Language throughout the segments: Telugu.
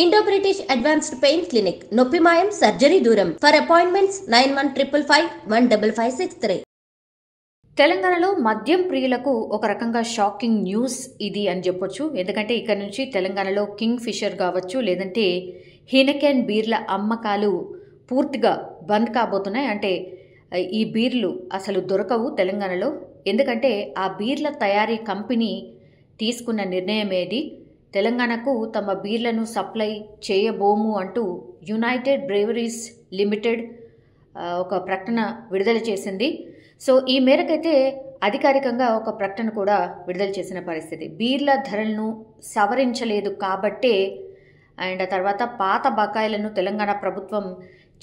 Indo British advanced pain clinic, నొప్పి మాయం, సర్జరీ దూరం. For appointments 9155515563. తెలంగాణలో మద్యం ప్రియులకు ఒక రకంగా షాకింగ్ న్యూస్ ఇది అని చెప్పొచ్చు. ఎందుకంటే ఇక్కడ నుంచి తెలంగాణలో కింగ్ ఫిషర్ కావచ్చు, లేదంటే హీనకెన్ బీర్ల అమ్మకాలు పూర్తిగా బంద్ కాబోతున్నాయి. అంటే ఈ బీర్లు అసలు దొరకవు తెలంగాణలో. ఎందుకంటే ఆ బీర్ల తయారీ కంపెనీ తీసుకున్న నిర్ణయం ఏది, తెలంగాణకు తమ బీర్లను సప్లై చేయబోము అంటూ యునైటెడ్ బ్రేవరీస్ లిమిటెడ్ ఒక ప్రకటన విడుదల చేసింది. సో ఈ మేరకైతే అధికారికంగా ఒక ప్రకటన కూడా విడుదల చేసిన పరిస్థితి. బీర్ల ధరలను సవరించలేదు కాబట్టే, అండ్ ఆ తర్వాత పాత బకాయిలను తెలంగాణ ప్రభుత్వం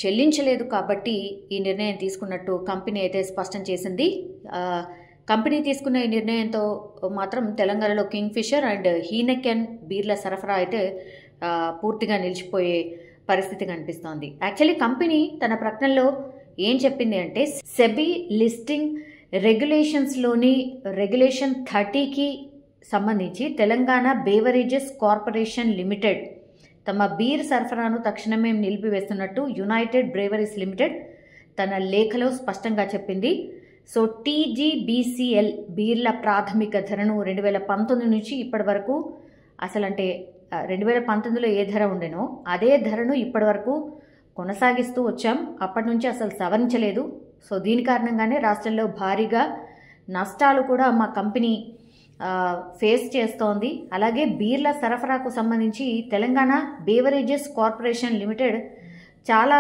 చెల్లించలేదు కాబట్టి ఈ నిర్ణయం తీసుకున్నట్టు కంపెనీ అయితే స్పష్టం చేసింది. కంపెనీ తీసుకున్న ఈ నిర్ణయంతో మాత్రం తెలంగాణలో కింగ్ ఫిషర్ అండ్ హీనెకెన్ బీర్ల సరఫరా అయితే పూర్తిగా నిలిచిపోయే పరిస్థితి కనిపిస్తోంది. యాక్చువల్లీ కంపెనీ తన ప్రకటనలో ఏం చెప్పింది అంటే, సెబీ లిస్టింగ్ రెగ్యులేషన్స్లోని రెగ్యులేషన్ 30కి సంబంధించి తెలంగాణ బేవరేజెస్ కార్పొరేషన్ లిమిటెడ్ తమ బీర్ సరఫరాను తక్షణమే నిలిపివేస్తున్నట్టు యునైటెడ్ బ్రేవరీస్ లిమిటెడ్ తన లేఖలో స్పష్టంగా చెప్పింది. సో టీజీబీసీఎల్ బీర్ల ప్రాథమిక ధరను 2019 నుంచి ఇప్పటి వరకు, అసలు అంటే 2019లో ఏ ధర ఉండేనో అదే ధరను ఇప్పటి వరకు కొనసాగిస్తూ వచ్చాం. అప్పటి నుంచి అసలు సవరించలేదు. సో దీని కారణంగానే రాష్ట్రంలో భారీగా నష్టాలు కూడా మా కంపెనీ ఫేస్ చేస్తోంది. అలాగే బీర్ల సరఫరాకు సంబంధించి తెలంగాణ బేవరేజెస్ కార్పొరేషన్ లిమిటెడ్ చాలా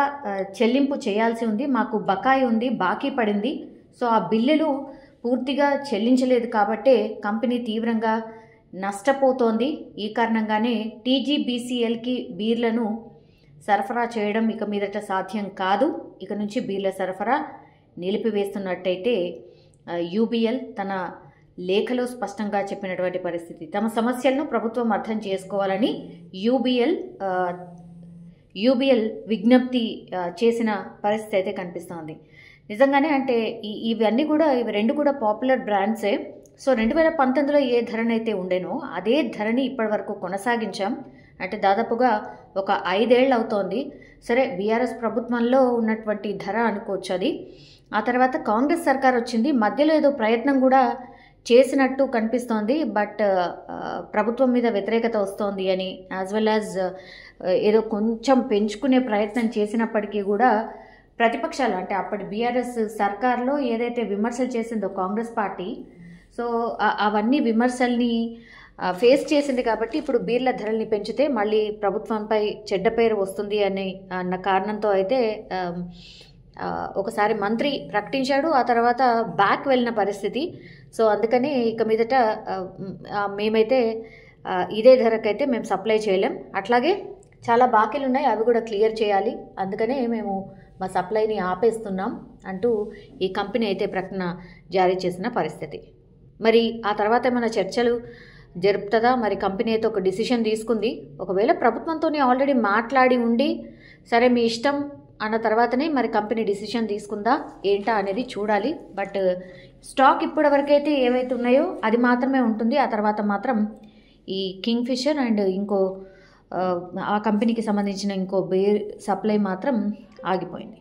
చెల్లింపు చేయాల్సి ఉంది, మాకు బకాయి ఉంది, బాకీ పడింది. సో ఆ బిల్లులు పూర్తిగా చెల్లించలేదు కాబట్టే కంపెనీ తీవ్రంగా నష్టపోతోంది. ఈ కారణంగానే టీజీబీసీఎల్కి బీర్లను సరఫరా చేయడం ఇక మీదట సాధ్యం కాదు. ఇక నుంచి బీర్ల సరఫరా నిలిపివేస్తున్నట్టయితే యూబీఎల్ తన లేఖలో స్పష్టంగా చెప్పినటువంటి పరిస్థితి. తమ సమస్యలను ప్రభుత్వం అర్థం చేసుకోవాలని యూబీఎల్ విజ్ఞప్తి చేసిన పరిస్థితి అయితే కనిపిస్తోంది. నిజంగానే అంటే ఇవన్నీ కూడా ఇవి రెండు కూడా పాపులర్ బ్రాండ్సే. సో 2019లో ఏ ధరనైతే ఉండేనో అదే ధరని ఇప్పటి వరకు కొనసాగించాం. అంటే దాదాపుగా ఒక 5 ఏళ్ళు అవుతోంది. సరే, బీఆర్ఎస్ ప్రభుత్వంలో ఉన్నటువంటి ధర అనుకోవచ్చు అది. ఆ తర్వాత కాంగ్రెస్ సర్కార్ వచ్చింది, మధ్యలో ఏదో ప్రయత్నం కూడా చేసినట్టు కనిపిస్తోంది. బట్ ప్రభుత్వం మీద వ్యతిరేకత వస్తోంది అని, యాజ్ వెల్ యాజ్ ఏదో కొంచెం పెంచుకునే ప్రయత్నం చేసినప్పటికీ కూడా ప్రతిపక్షాలు, అంటే అప్పటి బీఆర్ఎస్ సర్కార్లో ఏదైతే విమర్శలు చేసిందో కాంగ్రెస్ పార్టీ, సో అవన్నీ విమర్శల్ని ఫేస్ చేసింది కాబట్టి ఇప్పుడు బీర్ల ధరల్ని పెంచితే మళ్ళీ ప్రభుత్వంపై చెడ్డ పేరు వస్తుంది అన్న కారణంతో అయితే ఒకసారి మంత్రి ప్రకటించాడు, ఆ తర్వాత బ్యాక్ వెళ్ళిన పరిస్థితి. సో అందుకని ఇక మీదట మేమైతే ఇదే ధరకైతే మేము సప్లై చేయలేం, అట్లాగే చాలా బాకీలు ఉన్నాయి, అవి కూడా క్లియర్ చేయాలి, అందుకనే మేము మా సప్లైని ఆపేస్తున్నాం అంటూ ఈ కంపెనీ అయితే ప్రకటన జారీ చేసిన పరిస్థితి. మరి ఆ తర్వాత ఏమైనా చర్చలు జరుపుతుందా? మరి కంపెనీ అయితే ఒక డిసిషన్ తీసుకుంది. ఒకవేళ ప్రభుత్వంతోనే ఆల్రెడీ మాట్లాడి ఉండి సరే మీ ఇష్టం అన్న తర్వాతనే మరి కంపెనీ డిసిషన్ తీసుకుందా ఏంటా అనేది చూడాలి. బట్ స్టాక్ ఇప్పటివరకైతే ఏవైతే ఉన్నాయో అది మాత్రమే ఉంటుంది. ఆ తర్వాత మాత్రం ఈ కింగ్ ఫిషర్ అండ్ ఇంకో ఆ కంపెనీకి సంబంధించిన ఇంకో బీర్ సప్లై మాత్రం ఆగిపోయింది.